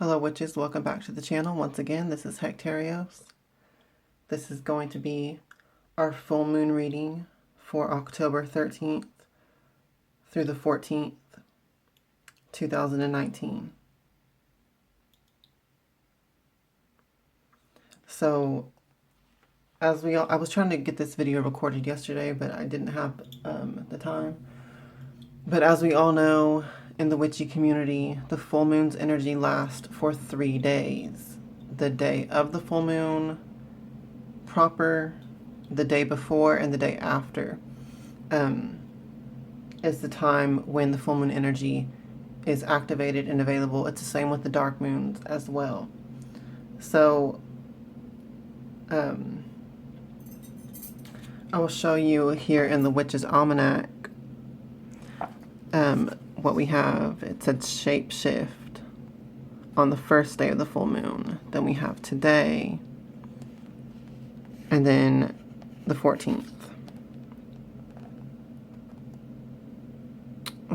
Hello witches, welcome back to the channel. Once again, this is Hectarios. This is going to be our full moon reading for October 13th through the 14th, 2019. So, I was trying to get this video recorded yesterday, but I didn't have the time. But as we all know, in the witchy community, the full moon's energy lasts for 3 days. The day of the full moon proper, the day before, and the day after is the time when the full moon energy is activated and available. It's the same with the dark moons as well. So I will show you here in the Witch's Almanac what we have. It said shape shift on the first day of the full moon. Then we have today, and then the 14th.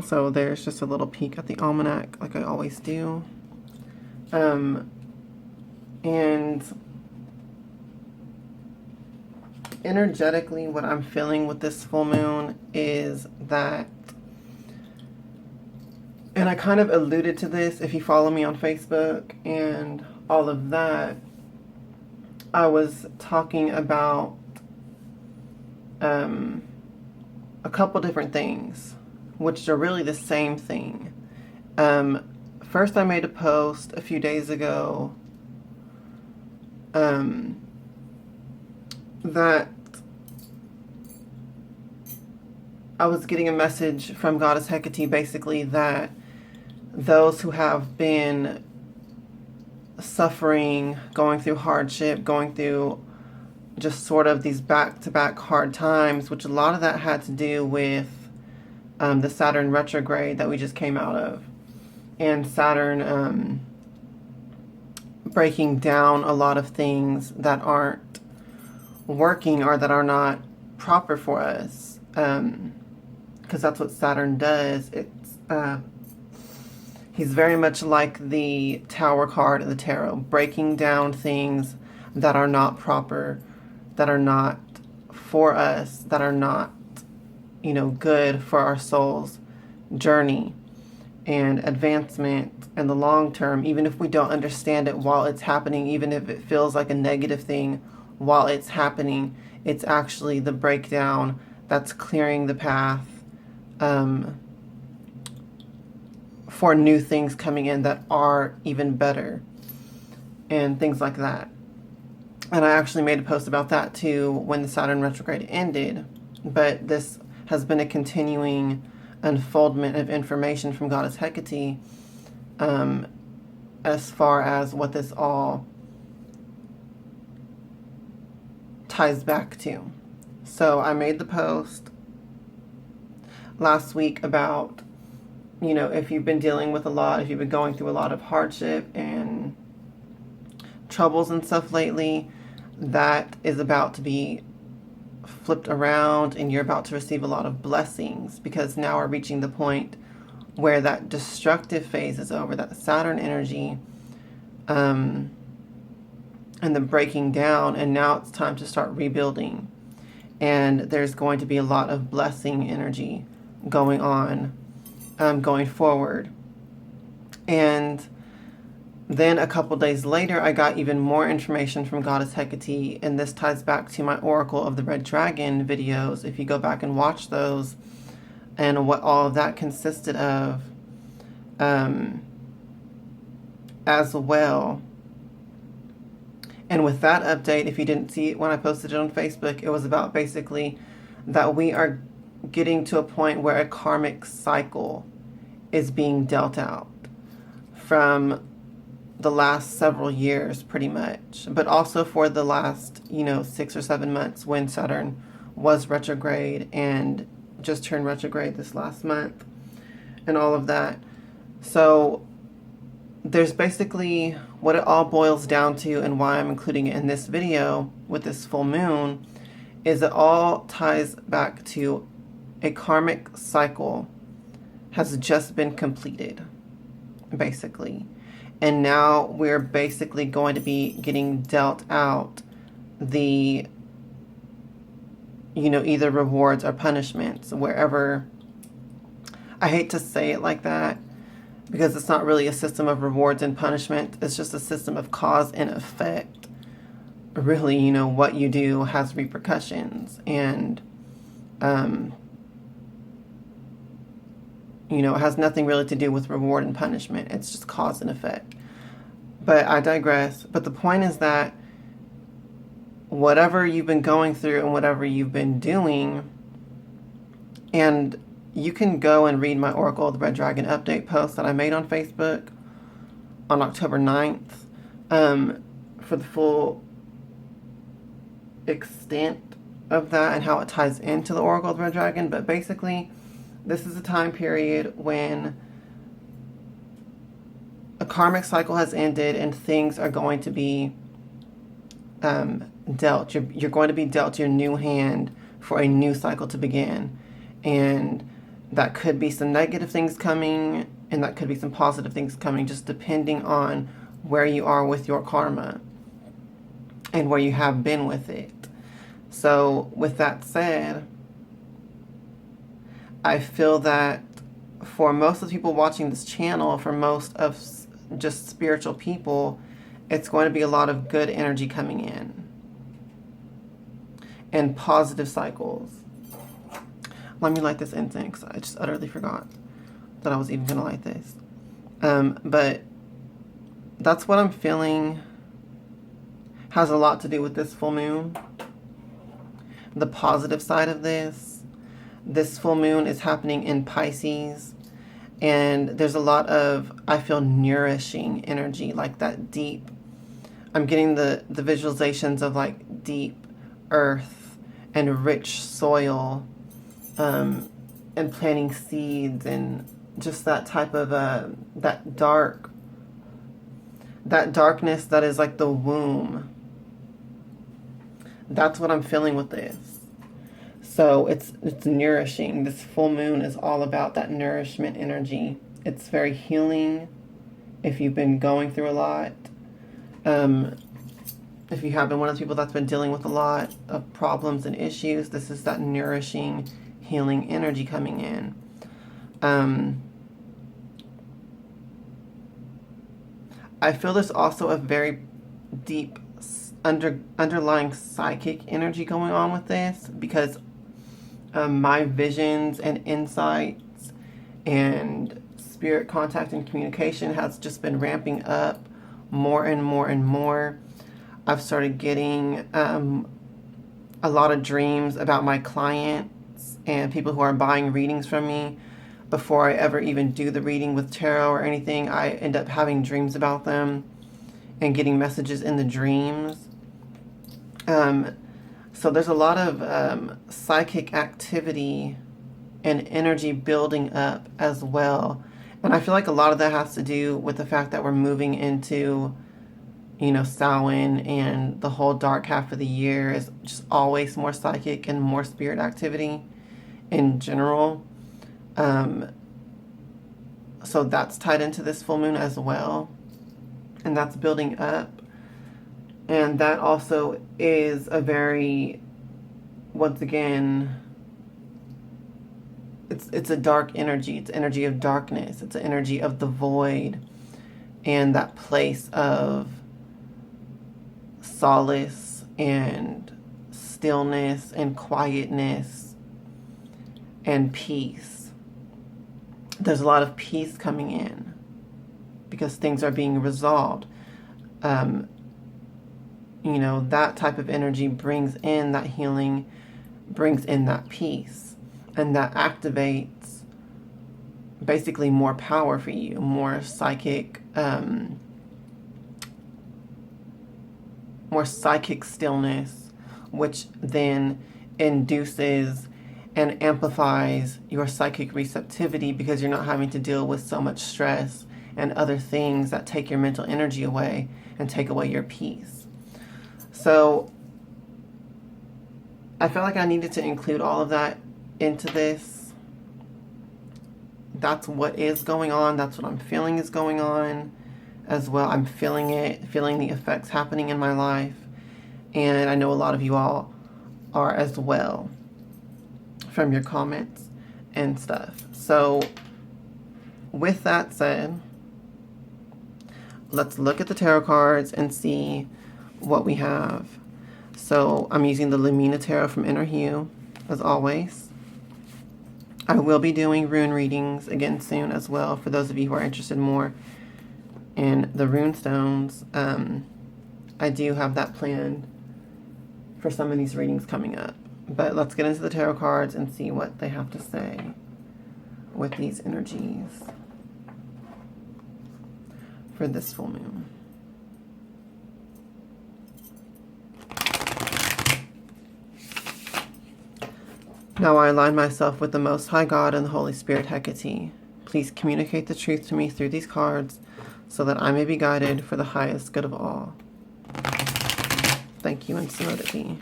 So there's just a little peek at the almanac, like I always do. And energetically, what I'm feeling with this full moon is that, and I kind of alluded to this if you follow me on Facebook and all of that, I was talking about a couple different things, which are really the same thing. First, I made a post a few days ago that I was getting a message from Goddess Hecate, basically that those who have been suffering, going through hardship, going through just sort of these back-to-back hard times, which a lot of that had to do with the Saturn retrograde that we just came out of, and Saturn breaking down a lot of things that aren't working or that are not proper for us, because that's what Saturn does. It's he's very much like the Tower card in the tarot, breaking down things that are not proper, that are not for us, that are not, good for our soul's journey and advancement in the long term, even if we don't understand it while it's happening, even if it feels like a negative thing while it's happening. It's actually the breakdown that's clearing the path for new things coming in that are even better and things like that. And I actually made a post about that too when the Saturn retrograde ended. But this has been a continuing unfoldment of information from Goddess Hecate as far as what this all ties back to. So I made the post last week about, if you've been dealing with a lot, if you've been going through a lot of hardship and troubles and stuff lately, that is about to be flipped around and you're about to receive a lot of blessings, because now we're reaching the point where that destructive phase is over, that Saturn energy and the breaking down, and now it's time to start rebuilding. And there's going to be a lot of blessing energy going on going forward. And then a couple days later, I got even more information from Goddess Hecate, and this ties back to my Oracle of the Red Dragon videos, if you go back and watch those, and what all of that consisted of as well. And with that update, if you didn't see it when I posted it on Facebook, it was about basically that we are getting to a point where a karmic cycle is being dealt out from the last several years, pretty much, but also for the last 6 or 7 months, when Saturn was retrograde and just turned retrograde this last month and all of that. So there's basically what it all boils down to, and why I'm including it in this video with this full moon, is it all ties back to a karmic cycle has just been completed. basically. And now we're basically going to be getting dealt out the, either rewards or punishments, wherever. I hate to say it like that because it's not really a system of rewards and punishment. It's just a system of cause and effect. Really, what you do has repercussions, and it has nothing really to do with reward and punishment. It's just cause and effect. But I digress. But the point is that whatever you've been going through and whatever you've been doing, and you can go and read my Oracle of the Red Dragon update post that I made on Facebook on October 9th for the full extent of that and how it ties into the Oracle of the Red Dragon. But basically, this is a time period when a karmic cycle has ended and things are going to be dealt. You're going to be dealt your new hand for a new cycle to begin. And that could be some negative things coming, and that could be some positive things coming, just depending on where you are with your karma and where you have been with it. So with that said, I feel that for most of the people watching this channel, for most of just spiritual people, it's going to be a lot of good energy coming in and positive cycles. Let me light this incense. I just utterly forgot that I was even going to light this. But that's what I'm feeling has a lot to do with this full moon. The positive side of this full moon is happening in Pisces. And there's a lot of, I feel, nourishing energy, like that deep. I'm getting the visualizations of like deep earth and rich soil, and planting seeds, and just that type of that darkness that is like the womb. That's what I'm feeling with this. So it's nourishing. This full moon is all about that nourishment energy. It's very healing if you've been going through a lot. If you have been one of the people that's been dealing with a lot of problems and issues, this is that nourishing, healing energy coming in. I feel there's also a very deep underlying psychic energy going on with this, because my visions and insights and spirit contact and communication has just been ramping up more and more and more. I've started getting a lot of dreams about my clients and people who are buying readings from me. Before I ever even do the reading with tarot or anything, I end up having dreams about them and getting messages in the dreams. So there's a lot of psychic activity and energy building up as well. And I feel like a lot of that has to do with the fact that we're moving into, Samhain, and the whole dark half of the year is just always more psychic and more spirit activity in general. So that's tied into this full moon as well. And that's building up. And that also is a very, once again, it's a dark energy. It's energy of darkness. It's an energy of the void. And that place of solace and stillness and quietness and peace. There's a lot of peace coming in because things are being resolved. That type of energy brings in that healing, brings in that peace, and that activates basically more power for you, more psychic stillness, which then induces and amplifies your psychic receptivity, because you're not having to deal with so much stress and other things that take your mental energy away and take away your peace. So I felt like I needed to include all of that into this that's what is going on. That's what I'm feeling is going on as well. I'm feeling it, feeling the effects happening in my life. And I know a lot of you all are as well from your comments and stuff. So with that said, let's look at the tarot cards and see what we have. So I'm using the Lumina Tarot from Inner Hue, as always. I will be doing rune readings again soon as well, for those of you who are interested more in the rune stones. I do have that planned for some of these readings coming up. But let's get into the tarot cards and see what they have to say with these energies for this full moon. Now I align myself with the Most High God and the Holy Spirit Hecate. Please communicate the truth to me through these cards so that I may be guided for the highest good of all. Thank you, and so let it be.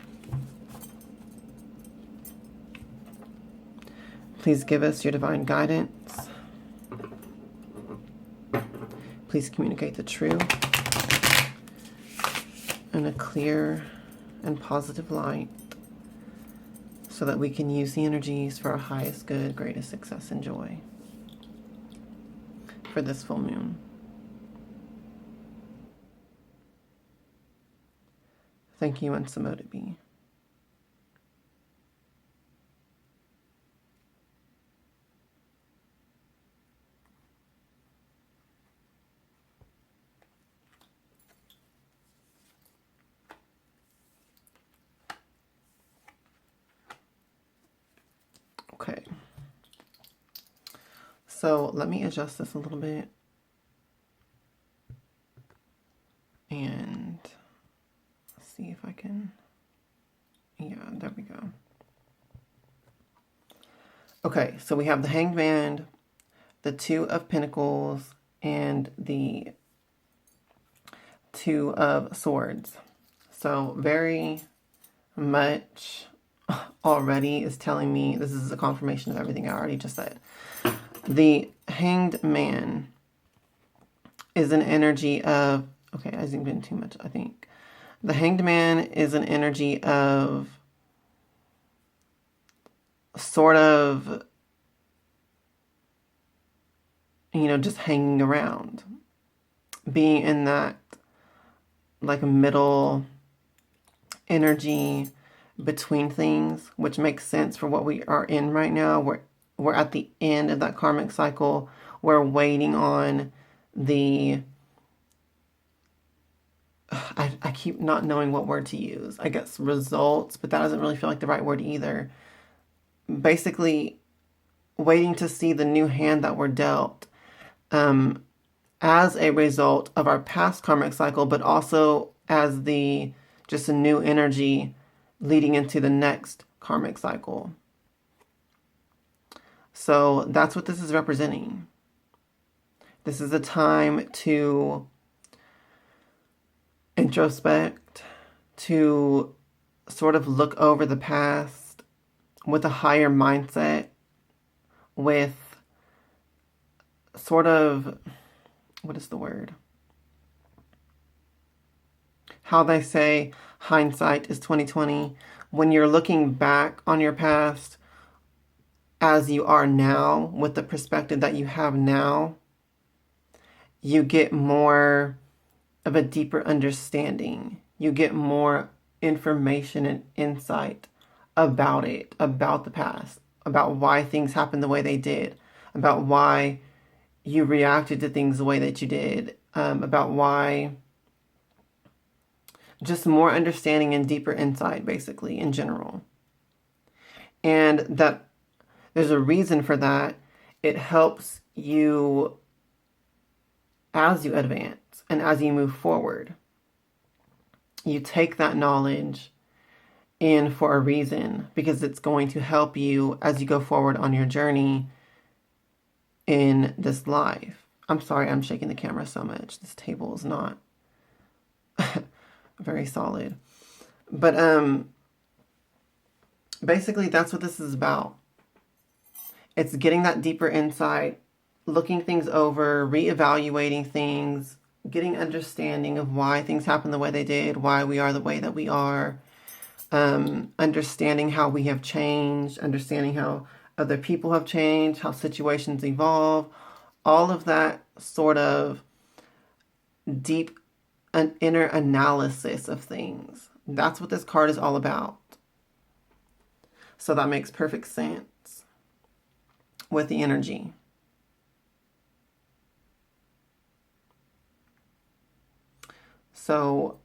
Please give us your divine guidance. Please communicate the truth in a clear and positive light, so that we can use the energies for our highest good, greatest success, and joy for this full moon. Thank you, and so mote it be. Okay. So let me adjust this a little bit. And see if I can, yeah, there we go. Okay, so we have the Hanged Man, the Two of Pentacles, and the Two of Swords. So very much already is telling me, this is a confirmation of everything I already just said. The Hanged Man is an energy of, okay, I zoomed in too much, I think. The Hanged Man is an energy of sort of, you know, just hanging around. Being in that like middle energy between things, which makes sense for what we are in right now. We're at the end of that karmic cycle. We're waiting on the I keep not knowing what word to use. I guess results, but that doesn't really feel like the right word either. Basically, waiting to see the new hand that we're dealt as a result of our past karmic cycle, but also as just a new energy leading into the next karmic cycle. So that's what this is representing. This is a time to introspect, to sort of look over the past with a higher mindset, with sort of, what is the word? How they say hindsight is 20/20. When you're looking back on your past as you are now, with the perspective that you have now, you get more of a deeper understanding. You get more information and insight about it, about the past, about why things happened the way they did, about why you reacted to things the way that you did, about why, just more understanding and deeper insight, basically, in general. And that there's a reason for that. It helps you as you advance and as you move forward. You take that knowledge in for a reason, because it's going to help you as you go forward on your journey in this life. I'm sorry I'm shaking the camera so much. This table is not very solid. But basically that's what this is about. It's getting that deeper insight looking things over, reevaluating things, getting understanding of why things happen the way they did, why we are the way that we are, understanding how we have changed, understanding how other people have changed, how situations evolve, all of that sort of deep inner analysis of things. That's what this card is all about. So that makes perfect sense with the energy. So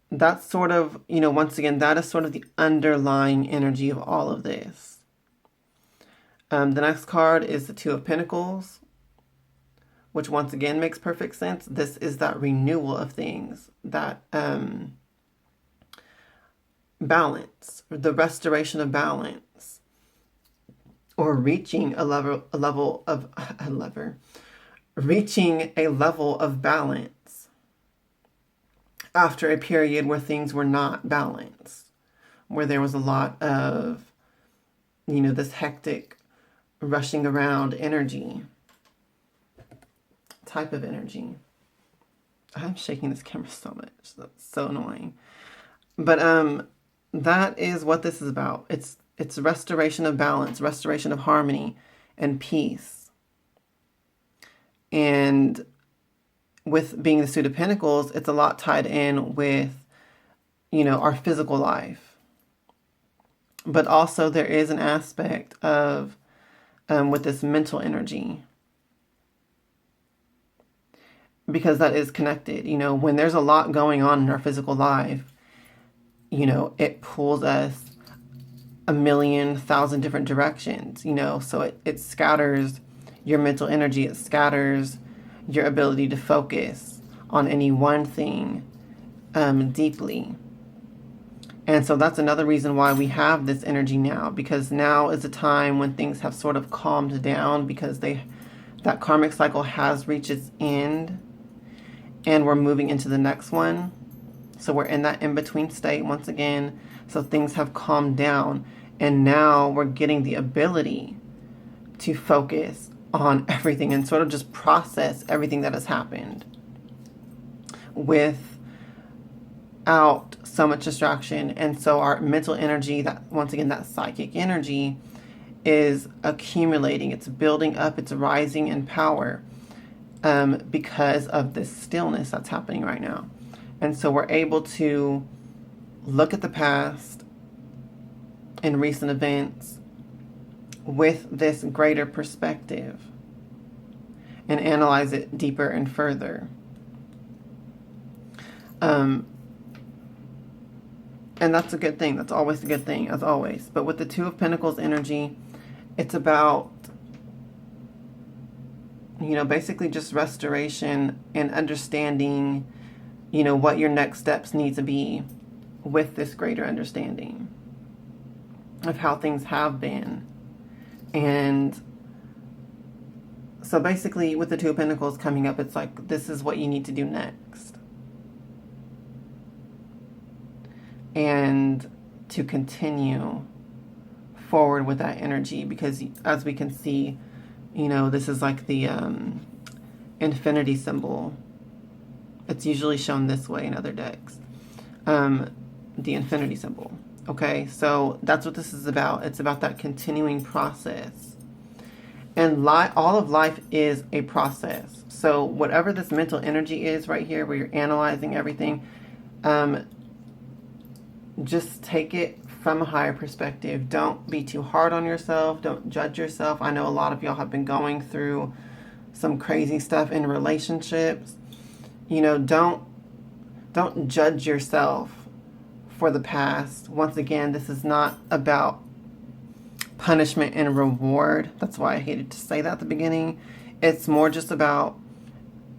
that's sort of, once again, that is sort of the underlying energy of all of this. The next card is the Two of Pentacles, which once again makes perfect sense. This is that renewal of things, that balance, the restoration of balance, or reaching reaching a level of balance after a period where things were not balanced, where there was a lot of, this hectic, rushing around energy, type of energy. I'm shaking this camera so much. That's so annoying. But that is what this is about. It's restoration of balance, restoration of harmony and peace. And with being the Suit of Pentacles, it's a lot tied in with, our physical life. But also there is an aspect of, with this mental energy, because that is connected. When there's a lot going on in our physical life, it pulls us 1,000,000 different directions, so it scatters your mental energy. It scatters your ability to focus on any one thing deeply. And so that's another reason why we have this energy now, because now is a time when things have sort of calmed down, because that karmic cycle has reached its end and we're moving into the next one. So we're in that in-between state once again. So things have calmed down, and now we're getting the ability to focus on everything and sort of just process everything that has happened without so much distraction. And so our mental energy, that once again, that psychic energy, is accumulating. It's building up. It's rising in power because of this stillness that's happening right now. And so we're able to look at the past and recent events with this greater perspective and analyze it deeper and further. And that's a good thing. That's always a good thing, as always. But with the Two of Pentacles energy, it's about, basically just restoration and understanding, what your next steps need to be with this greater understanding of how things have been. And so basically with the Two of Pentacles coming up, it's like, this is what you need to do next. And to continue forward with that energy, because as we can see, this is like the infinity symbol. It's usually shown this way in other decks. The infinity symbol. Okay, so that's what this is about. It's about that continuing process. And all of life is a process. So whatever this mental energy is right here, where you're analyzing everything, just take it from a higher perspective. Don't be too hard on yourself. Don't judge yourself. I know a lot of y'all have been going through some crazy stuff in relationships. Don't judge yourself for the past. Once again, this is not about punishment and reward. That's why I hated to say that at the beginning. It's more just about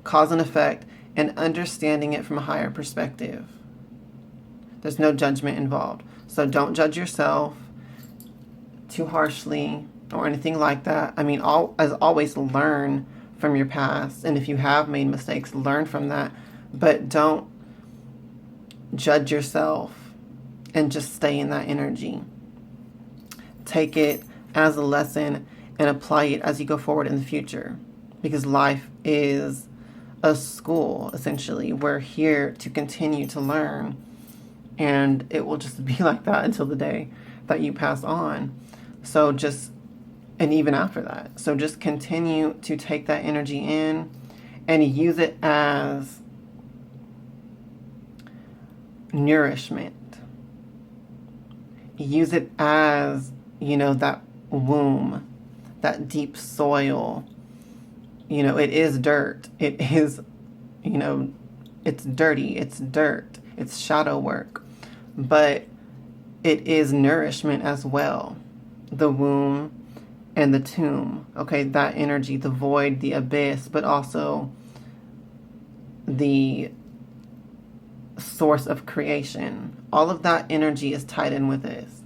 cause and effect and understanding it from a higher perspective. There's no judgment involved. So don't judge yourself too harshly or anything like that. I mean, as always, learn from your past. And if you have made mistakes, learn from that. But don't judge yourself and just stay in that energy. Take it as a lesson and apply it as you go forward in the future. Because life is a school, essentially. We're here to continue to learn, and it will just be like that until the day that you pass on. So just, and even after that. So just continue to take that energy in and use it as nourishment. Use it as, that womb, that deep soil. It is dirt. It is, it's dirty. It's dirt. It's shadow work. But it is nourishment as well. The womb and the tomb. Okay, that energy, the void, the abyss, but also the source of creation. All of that energy is tied in with this.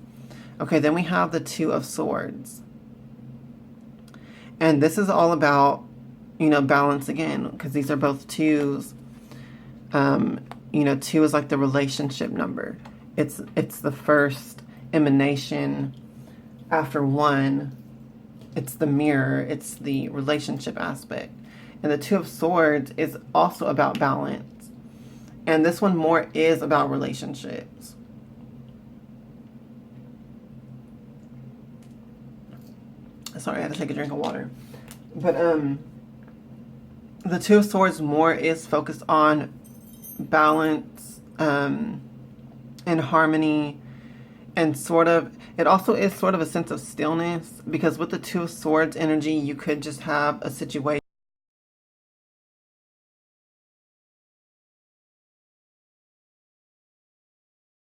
Okay, then we have the Two of Swords. And this is all about, balance again, because these are both twos. Two is like the relationship number. It's the first emanation after one. It's the mirror. It's the relationship aspect. And the Two of Swords is also about balance. And this one more is about relationships. Sorry, I had to take a drink of water. But the Two of Swords more is focused on balance and harmony, and it also is sort of a sense of stillness, because with the Two of Swords energy, you could just have a situation